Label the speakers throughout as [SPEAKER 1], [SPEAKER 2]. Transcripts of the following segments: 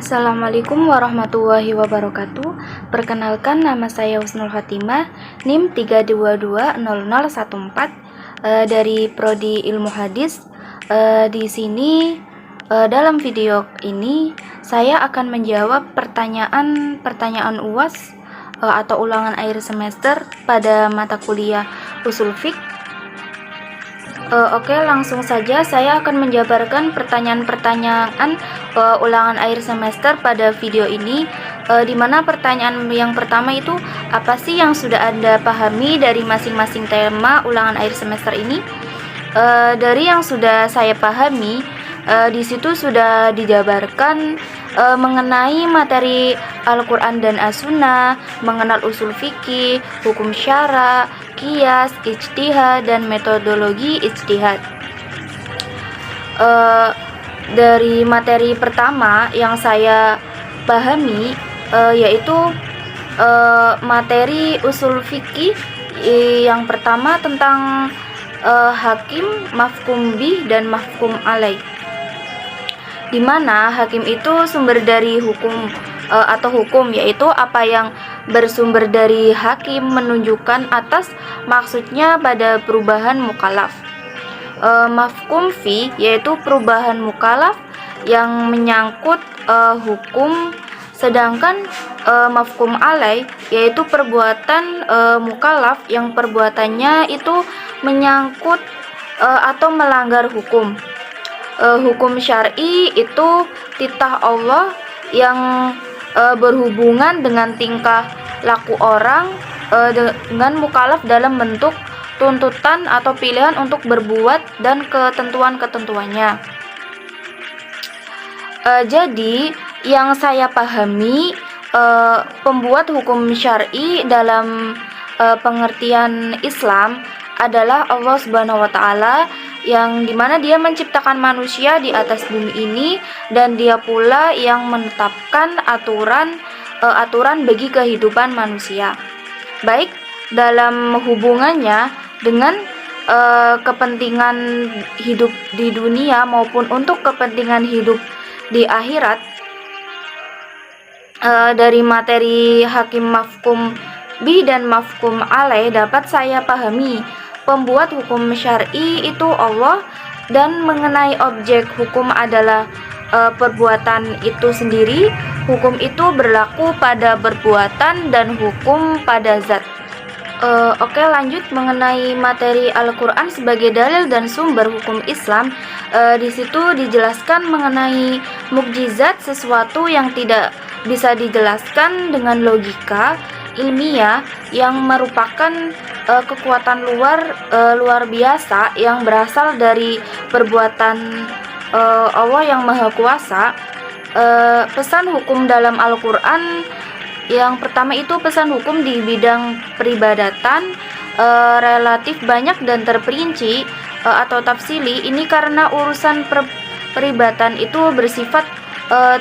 [SPEAKER 1] Assalamualaikum warahmatullahi wabarakatuh. Perkenalkan, nama saya Husnul Khotimah, NIM 3220014 dari Prodi Ilmu Hadis. Di sini dalam video ini saya akan menjawab pertanyaan UAS atau ulangan akhir semester pada mata kuliah Ushul Fiqh. Oke, langsung saja saya akan menjabarkan pertanyaan-pertanyaan ulangan akhir semester pada video ini, di mana pertanyaan yang pertama itu, apa sih yang sudah Anda pahami dari masing-masing tema ulangan akhir semester ini? Dari yang sudah saya pahami, di situ sudah dijabarkan mengenai materi Al-Quran dan As-Sunnah, mengenal usul fikih, hukum syara, qiyas, ijtihad, dan metodologi ijtihad. Dari materi pertama yang saya pahami yaitu materi usul fikih. Yang pertama tentang hakim, mafhum bih, dan mafhum alaih, di mana hakim itu sumber dari hukum atau hukum, yaitu apa yang bersumber dari hakim menunjukkan atas maksudnya pada perubahan mukallaf. Mafhum fi yaitu perubahan mukallaf yang menyangkut hukum, sedangkan mafhum alaih yaitu perbuatan mukallaf yang perbuatannya itu menyangkut atau melanggar hukum. Hukum syar'i itu titah Allah yang berhubungan dengan tingkah laku orang dengan mukallaf dalam bentuk tuntutan atau pilihan untuk berbuat dan ketentuan-ketentuannya. Jadi yang saya pahami, pembuat hukum syar'i dalam pengertian Islam adalah Allah Subhanahu wa Ta'ala, yang dimana Dia menciptakan manusia di atas bumi ini, dan Dia pula yang menetapkan aturan bagi kehidupan manusia, baik dalam hubungannya dengan kepentingan hidup di dunia maupun untuk kepentingan hidup di akhirat. Dari materi hakim, mafhum bih, dan mafhum alaih dapat saya pahami, pembuat hukum syar'i itu Allah, dan mengenai objek hukum adalah perbuatan itu sendiri. Hukum itu berlaku pada perbuatan dan hukum pada zat. Oke, lanjut mengenai materi Al-Quran sebagai dalil dan sumber hukum Islam. Di situ dijelaskan mengenai mukjizat, sesuatu yang tidak bisa dijelaskan dengan logika ilmiah, yang merupakan kekuatan luar biasa yang berasal dari perbuatan Allah yang Maha Kuasa. Pesan hukum dalam Al-Quran yang pertama itu pesan hukum di bidang peribadatan relatif banyak dan terperinci atau tafsili. Ini karena urusan peribadatan itu bersifat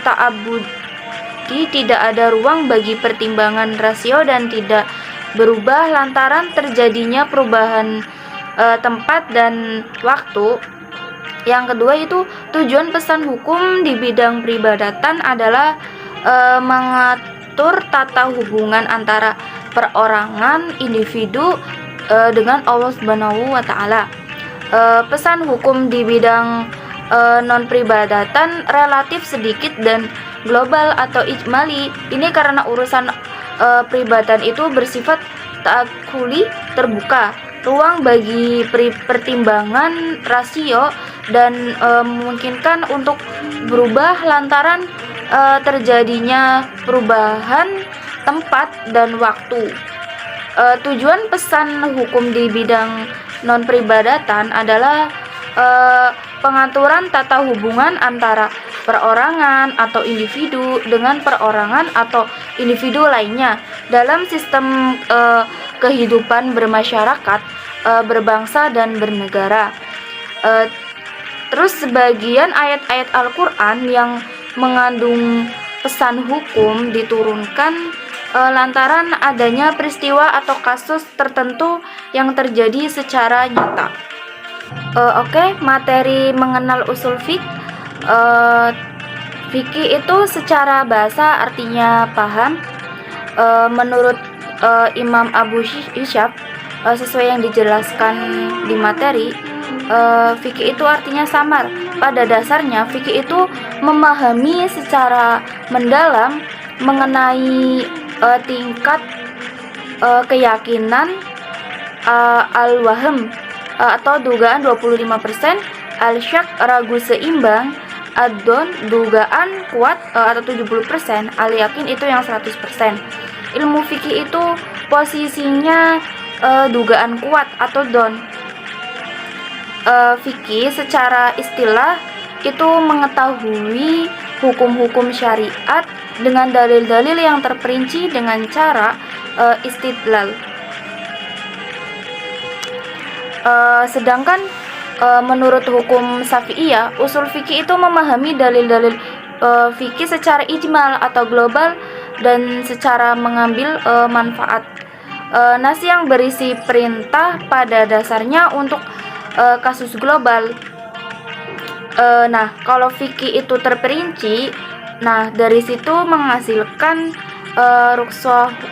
[SPEAKER 1] ta'abudi, tidak ada ruang bagi pertimbangan rasio dan tidak berubah lantaran terjadinya perubahan tempat dan waktu. Yang kedua itu tujuan pesan hukum di bidang peribadatan adalah mengatur tata hubungan antara perorangan individu dengan Allah Subhanahu wa Ta'ala. Pesan hukum di bidang non peribadatan relatif sedikit dan global atau ijmali. Ini karena urusan peribadatan itu bersifat ta'akkuli, terbuka, ruang bagi pertimbangan rasio, dan memungkinkan untuk berubah lantaran terjadinya perubahan tempat dan waktu. Tujuan pesan hukum di bidang non peribadatan adalah pengaturan tata hubungan antara perorangan atau individu dengan perorangan atau individu lainnya dalam sistem kehidupan bermasyarakat, berbangsa, dan bernegara. Terus sebagian ayat-ayat Al-Quran yang mengandung pesan hukum diturunkan lantaran adanya peristiwa atau kasus tertentu yang terjadi secara nyata. Oke, materi mengenal usul fiqh. Fikih itu secara bahasa artinya paham. Menurut Imam Abu Isyab, sesuai yang dijelaskan di materi, fikih itu artinya samar. Pada dasarnya, fikih itu memahami secara mendalam mengenai tingkat keyakinan, al-wahm atau dugaan 25%, al-syak ragu seimbang, ad-don dugaan kuat atau 70%, al-yakin itu yang 100%. Ilmu fikih itu posisinya dugaan kuat atau don. Fikih secara istilah itu mengetahui hukum-hukum syariat dengan dalil-dalil yang terperinci dengan cara istidlal. Sedangkan menurut hukum Syafi'iyah, usul fikih itu memahami dalil-dalil fikih secara ijmal atau global dan secara mengambil manfaat. Nas yang berisi perintah pada dasarnya untuk kasus global. Nah, kalau fikih itu terperinci, nah dari situ menghasilkan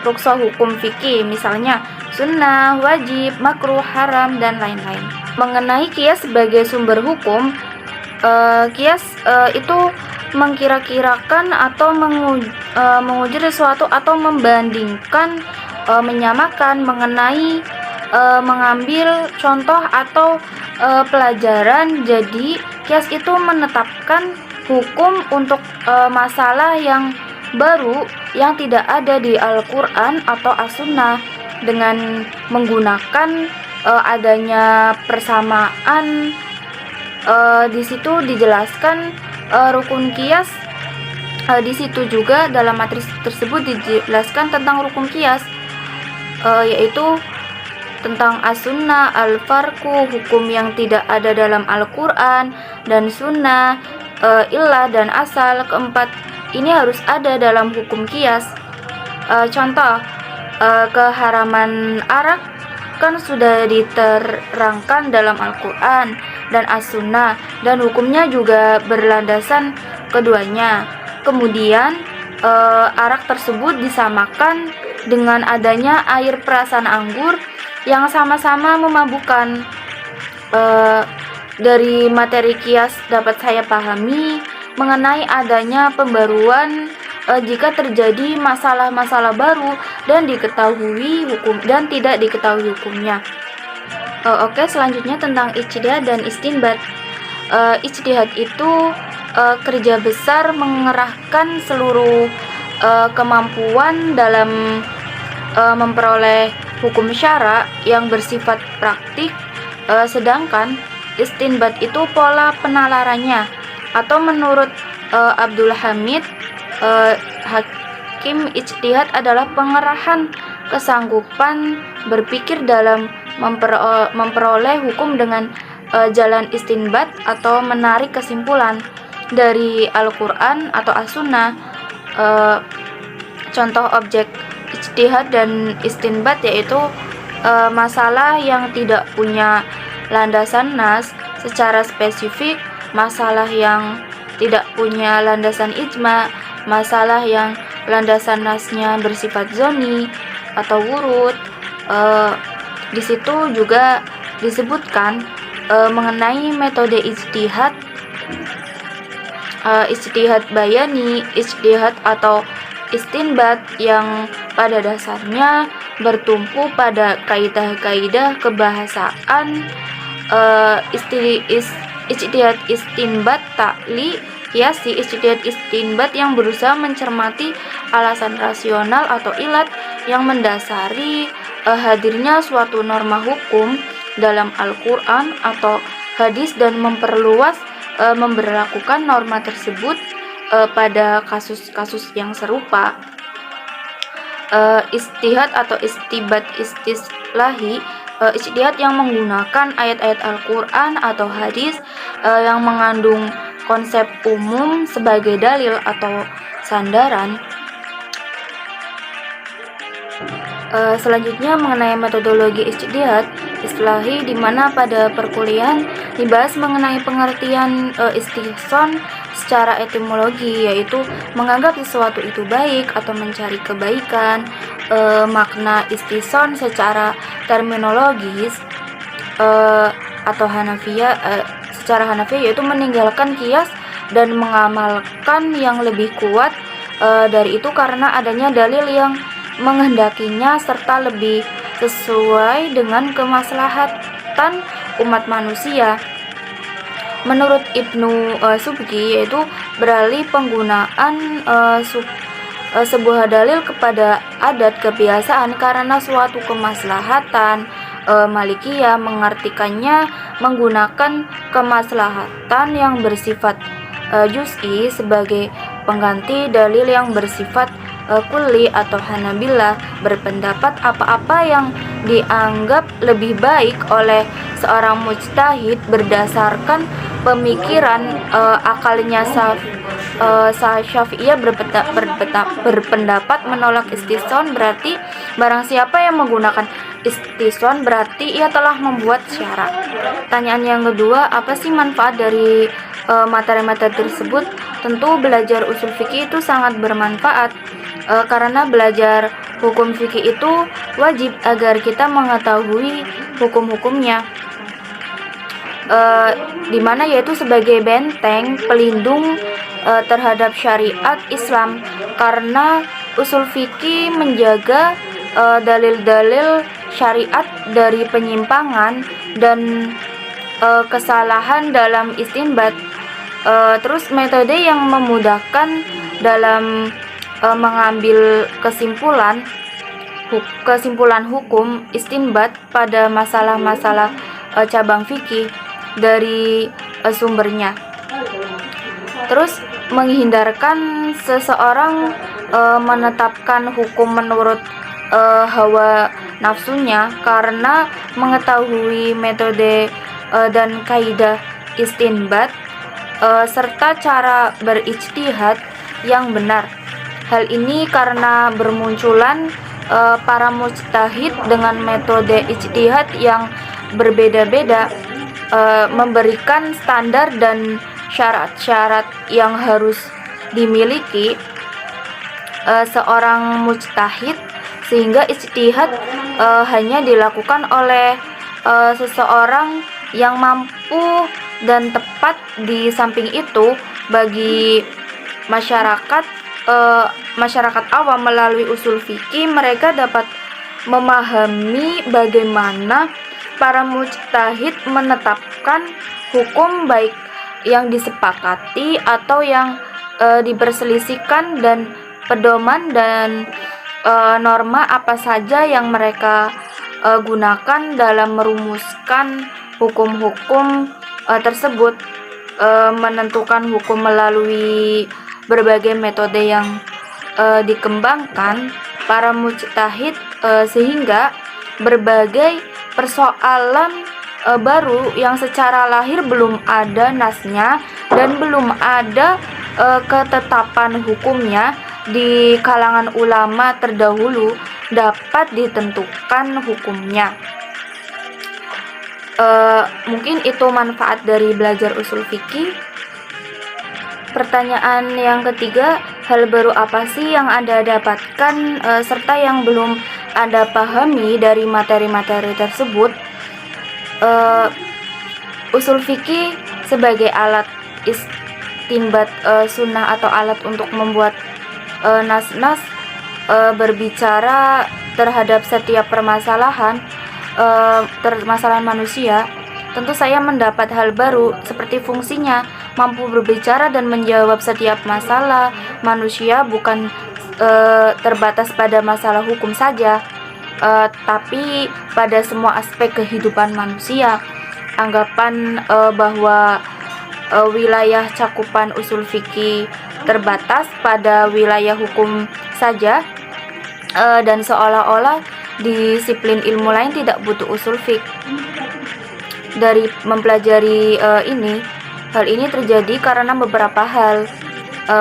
[SPEAKER 1] rukshoh hukum fikih, misalnya sunnah, wajib, makruh, haram, dan lain-lain. Mengenai kias sebagai sumber hukum, kias itu mengkira-kirakan atau menguji sesuatu atau membandingkan, menyamakan mengenai mengambil contoh atau pelajaran. Jadi kias itu menetapkan hukum untuk masalah yang baru yang tidak ada di Al-Quran atau As-Sunnah dengan menggunakan adanya persamaan. Di situ dijelaskan rukun kias. Di situ juga dalam materi tersebut dijelaskan tentang rukun kias, yaitu tentang as-sunnah, al-farqu, hukum yang tidak ada dalam Al-Quran dan sunnah, illah dan asal. Keempat ini harus ada dalam hukum kias. Contoh, keharaman arak kan sudah diterangkan dalam Al-Quran dan as-sunnah, dan hukumnya juga berlandasan keduanya. Kemudian arak tersebut disamakan dengan adanya air perasan anggur yang sama-sama memabukkan. Dari materi kias dapat saya pahami mengenai adanya pembaruan jika terjadi masalah-masalah baru dan diketahui hukum dan tidak diketahui hukumnya. Oke, selanjutnya tentang ijtihad dan istinbat. Ijtihad itu kerja besar mengerahkan seluruh kemampuan dalam memperoleh hukum syara yang bersifat praktik, sedangkan istinbat itu pola penalarannya, atau menurut Abdul Hamid Hakim, ijtihad adalah pengerahan kesanggupan berpikir dalam memperoleh hukum dengan jalan istinbat atau menarik kesimpulan dari Al-Quran atau As-Sunnah. Contoh objek ijtihad dan istinbat yaitu masalah yang tidak punya landasan nas secara spesifik, masalah yang tidak punya landasan ijma, masalah yang landasan nasnya bersifat zoni atau wurud. Di situ juga disebutkan mengenai metode ijtihad, ijtihad bayani, ijtihad atau istinbat yang pada dasarnya bertumpu pada kaidah-kaidah kebahasaan. Ijtihad istinbat ta'li kiasi, ijtihad istinbat yang berusaha mencermati alasan rasional atau ilat yang mendasari hadirnya suatu norma hukum dalam Al-Quran atau hadis dan memperluas memberlakukan norma tersebut pada kasus-kasus yang serupa. Ijtihad atau istibat istislahi, ijtihad yang menggunakan ayat-ayat Al-Quran atau hadis yang mengandung konsep umum sebagai dalil atau sandaran. Selanjutnya mengenai metodologi ijtihad istilahi, di mana pada perkuliahan dibahas mengenai pengertian istihsan secara etimologi, yaitu menganggap sesuatu itu baik atau mencari kebaikan. Makna istison secara terminologis atau Hanafiyah, secara Hanafiyah yaitu meninggalkan kias dan mengamalkan yang lebih kuat dari itu karena adanya dalil yang menghendakinya serta lebih sesuai dengan kemaslahatan umat manusia. Menurut Ibnu Subki, yaitu beralih penggunaan sebuah dalil kepada adat kebiasaan karena suatu kemaslahatan. Malikiyah mengartikannya menggunakan kemaslahatan yang bersifat juz'i sebagai pengganti dalil yang bersifat kulli, atau Hanabilah berpendapat apa-apa yang dianggap lebih baik oleh seorang mujtahid berdasarkan pemikiran akalnya. Syafi'iyah berpendapat menolak istison berarti barang siapa yang menggunakan istison berarti ia telah membuat syarat. Pertanyaan yang kedua, apa sih manfaat dari materi-materi tersebut? Tentu belajar usul fikih itu sangat bermanfaat karena belajar hukum fikih itu wajib agar kita mengetahui hukum-hukumnya, dimana yaitu sebagai benteng pelindung terhadap syariat Islam, karena usul fikih menjaga dalil-dalil syariat dari penyimpangan dan kesalahan dalam istinbat. Terus metode yang memudahkan dalam mengambil kesimpulan hukum istinbat pada masalah-masalah cabang fikih dari sumbernya. Terus menghindarkan seseorang menetapkan hukum menurut hawa nafsunya karena mengetahui metode dan kaidah istinbat serta cara berijtihad yang benar. Hal ini karena bermunculan para mujtahid dengan metode ijtihad yang berbeda-beda, memberikan standar dan syarat-syarat yang harus dimiliki seorang mujtahid, sehingga ijtihad hanya dilakukan oleh seseorang yang mampu dan tepat. Di samping itu, bagi masyarakat awam melalui usul fikih, mereka dapat memahami bagaimana para mujtahid menetapkan hukum baik yang disepakati atau yang diperselisihkan, dan pedoman dan norma apa saja yang mereka gunakan dalam merumuskan hukum-hukum tersebut. Menentukan hukum melalui berbagai metode yang dikembangkan para mujtahid, sehingga berbagai persoalan baru yang secara lahir belum ada nasnya dan belum ada ketetapan hukumnya di kalangan ulama terdahulu dapat ditentukan hukumnya. Mungkin itu manfaat dari belajar usul fikih. Pertanyaan yang ketiga, hal baru apa sih yang Anda dapatkan serta yang belum Anda pahami dari materi-materi tersebut? Usul fikih sebagai alat istinbat sunnah atau alat untuk membuat nas-nas berbicara terhadap setiap permasalahan manusia. Tentu saya mendapat hal baru seperti fungsinya mampu berbicara dan menjawab setiap masalah manusia, bukan terbatas pada masalah hukum saja, tapi pada semua aspek kehidupan manusia. Anggapan bahwa wilayah cakupan usul fikih terbatas pada wilayah hukum saja, dan seolah-olah disiplin ilmu lain tidak butuh usul fikih. Dari mempelajari hal ini terjadi karena beberapa hal.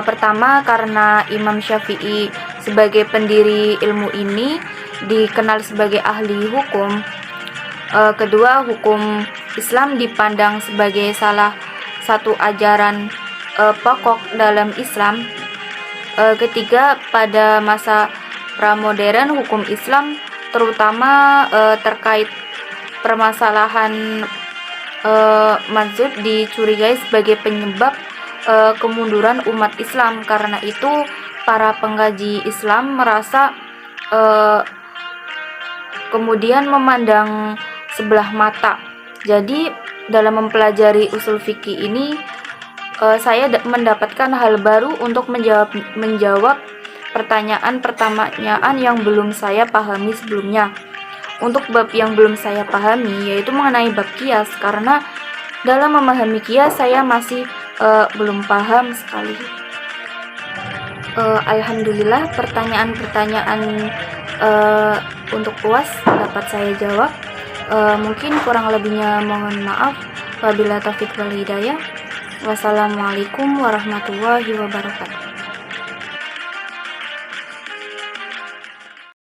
[SPEAKER 1] Pertama, karena Imam Syafi'i sebagai pendiri ilmu ini dikenal sebagai ahli hukum. Kedua, hukum Islam dipandang sebagai salah satu ajaran pokok dalam Islam. Ketiga, pada masa pramodern hukum Islam terutama terkait permasalahan mazhab dicurigai sebagai penyebab kemunduran umat Islam. Karena itu para pengkaji Islam merasa kemudian memandang sebelah mata. Jadi dalam mempelajari usul fikih ini saya mendapatkan hal baru untuk menjawab pertanyaan-pertanyaan yang belum saya pahami sebelumnya. Untuk bab yang belum saya pahami yaitu mengenai bab kias, karena dalam memahami kias saya masih belum paham sekali. Alhamdulillah pertanyaan-pertanyaan untuk UAS dapat saya jawab. Mungkin kurang lebihnya mohon maaf. Wabillahi taufiq wal hidayah. Wassalamualaikum warahmatullahi wabarakatuh.